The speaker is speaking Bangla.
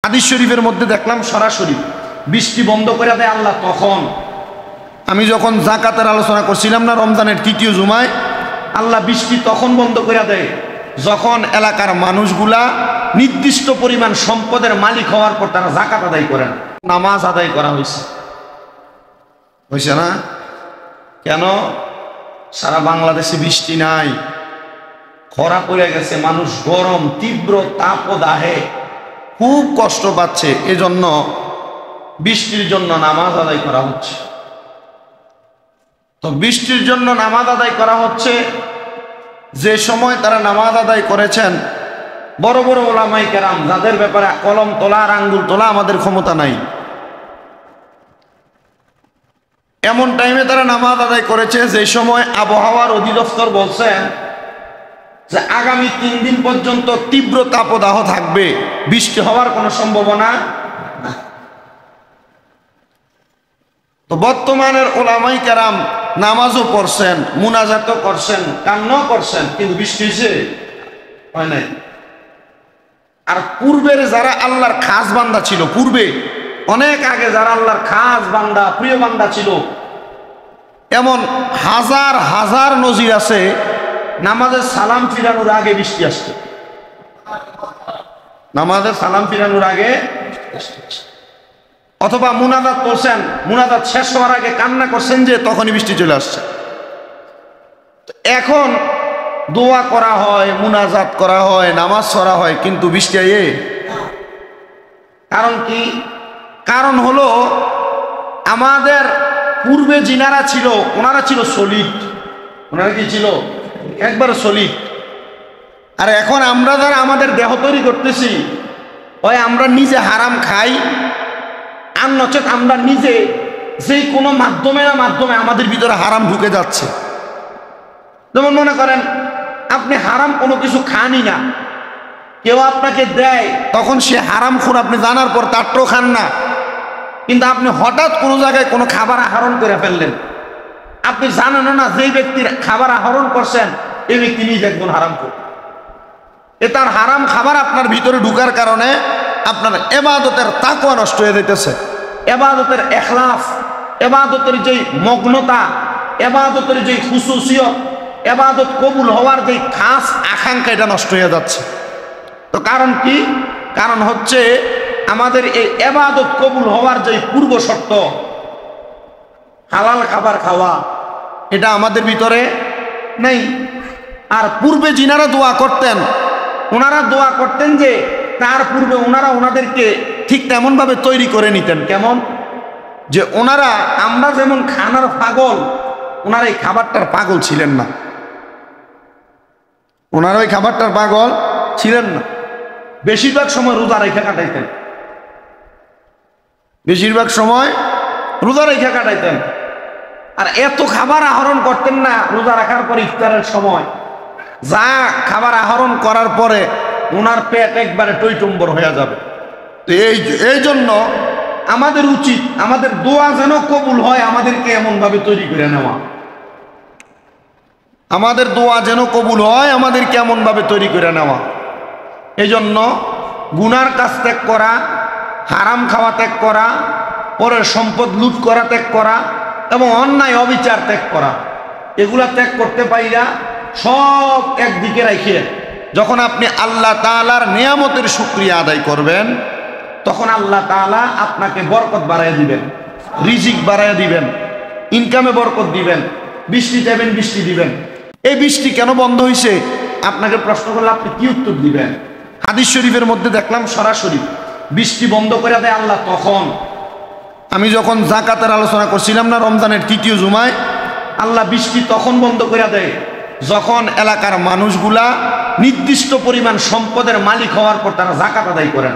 হাদিস শরীফের মধ্যে দেখলাম সরাসরি বৃষ্টি বন্ধ করে দেয় আল্লাহ তখন। আমি যখন যাকাতের আলোচনা করছিলাম না রমজানের তৃতীয় জুমায়, আল্লাহ বৃষ্টি তখন বন্ধ করে দেয় যখন এলাকার মানুষগুলা নির্দিষ্ট পরিমাণ সম্পদের মালিক হওয়ার পর তারা যাকাত আদায় করেন। নামাজ আদায় করা হয়েছে না? কেন? সারা বাংলাদেশে বৃষ্টি নাই, খরা পড়ে গেছে, মানুষ গরম তীব্র তাপদাহে খুব কষ্ট পাচ্ছে, এজন্য বৃষ্টির জন্য নামাজ আদায় করা হচ্ছে। তো বৃষ্টির জন্য নামাজ আদায় করা হচ্ছে, যে সময় তারা নামাজ আদায় করেছেন বড় বড় ওলামায়ে কেরাম, যাদের ব্যাপারে কলম তোলা আর আঙ্গুল তোলা আমাদের ক্ষমতা নাই, এমন টাইমে তারা নামাজ আদায় করেছে যে সময় আবহাওয়ার অধিদপ্তর বলছেন যে আগামী 3 দিন পর্যন্ত তীব্র তাপদাহ থাকবে, বৃষ্টি হওয়ার কোনো সম্ভাবনা। তো বর্তমানের ওলামায়ে কেরাম নামাজও পড়ছেন, মুনাজাতও করছেন, কান্নাও করছেন, কিন্তু বৃষ্টি হয়েছে হয় নাই। আর পূর্বের যারা আল্লাহর খাস বান্দা ছিল, পূর্বে অনেক আগে যারা আল্লাহর খাস বান্দা প্রিয় বান্দা ছিল, এমন হাজার হাজার নজির আছে নামাজের সালাম ফিরানোর আগে বৃষ্টি আসছে। নামাজের সালাম ফিরানোর আগে অথবা মুনাজাত করছেন, মুনাজাত শেষ হওয়ার আগে কান্না করছেন যে তখনই বৃষ্টি চলে আসছে। এখন দোয়া করা হয়, মুনাজাত করা হয়, নামাজ পড়া হয়, কিন্তু বৃষ্টি আয়ে কারণ কি? কারণ হলো আমাদের পূর্বে যিনারা ছিল ওনারা ছিল সলিড। ওনারা কি ছিল? একবার সলিড। আর এখন আমরা যারা আমাদের দেহ তৈরি করতেছি, ওই আমরা নিজে হারাম খাই, আর নচেত আমরা নিজে যে কোনো মাধ্যমে না মাধ্যমে আমাদের ভিতরে হারাম ঢুকে যাচ্ছে। যেমন মনে করেন আপনি হারাম কোনো কিছু খানই না, কেউ আপনাকে দেয়, তখন সে হারাম খুন আপনি জানার পর তারটাও খান না, কিন্তু আপনি হঠাৎ কোনো জায়গায় কোনো খাবার আহরণ করে ফেললেন, আপনি জানেন না যেই ব্যক্তির খাবার আহরণ করছেন এই ব্যক্তি নিজে একজন হারাম খুন। তার হারাম খাবার আপনার ভিতরে ঢুকার কারণে আপনার ইবাদতের তাকওয়া নষ্ট হয়ে যাইতেছে, ইবাদতের ইখলাস, ইবাদতের যেই মগ্নতা, ইবাদতের যেই খুশুসিয়ত, ইবাদত কবুল হওয়ার যেই খাস আকাঙ্ক্ষা, এটা নষ্ট হয়ে যাচ্ছে। তো কারণ কি? কারণ হচ্ছে আমাদের এই ইবাদত কবুল হওয়ার যে পূর্ব শর্ত হালাল খাবার খাওয়া, এটা আমাদের ভিতরে নেই। আর পূর্বে যিনারা দোয়া করতেন, ওনারা দোয়া করতেন যে তার পূর্বে ওনারা ওনাদেরকে ঠিক তেমনভাবে তৈরি করে নিতেন। কেমন? যে ওনারা আমরা যেমন খানার পাগল, ওনারা এই খাবারটার পাগল ছিলেন না, ওনারা ওই খাবারটার পাগল ছিলেন না। বেশিরভাগ সময় রোজা রেখা কাটাইতেন, বেশিরভাগ সময় রোজা রেখা কাটাইতেন। আর এত খাবার আহরণ করতেন না রোজা রাখার পর ইফতারের সময়, যা খাবার আহরণ করার পরে ওনার পেট একবারে টইটুম্বর হয়ে যাবে। তো এই জন্য আমাদের উচিত আমাদের দোয়া যেন কবুল হয়, আমাদেরকে এমনভাবে তৈরি করে নেওয়া, আমাদের দোয়া যেন কবুল হয় আমাদেরকে এমনভাবে তৈরি করে নেওয়া। এই জন্য গুনার কাজ ত্যাগ করা, হারাম খাওয়া ত্যাগ করা, পরের সম্পদ লুট করা ত্যাগ করা এবং অন্যায় অবিচার ত্যাগ করা, এগুলা ত্যাগ করতে পাইরা সব একদিকে রাখে যখন আপনি আল্লাহ তাআলার নিয়ামতের শুকরিয়া আদায় করবেন, তখন আল্লাহ তাআলা আপনাকে বরকত বাড়াইয়া দিবেন, রিজিক বাড়াইয়া দিবেন, ইনকামে বরকত দিবেন, বৃষ্টি চাইবেন বৃষ্টি দিবেন। এই বৃষ্টি কেন বন্ধ হয়েছে আপনাকে প্রশ্ন করলে আপনি কি উত্তর দিবেন? হাদিস শরীফের মধ্যে দেখলাম সরাসরি বৃষ্টি বন্ধ করে দেয় আল্লাহ তখন। আমি যখন যাকাতের আলোচনা করছিলাম না রমজানের তৃতীয় জুমায়, আল্লাহ বৃষ্টি তখন বন্ধ করে দেয় যখন এলাকার মানুষগুলা নির্দিষ্ট পরিমাণ সম্পদের মালিক হওয়ার পর তারা যাকাত আদায় করেন।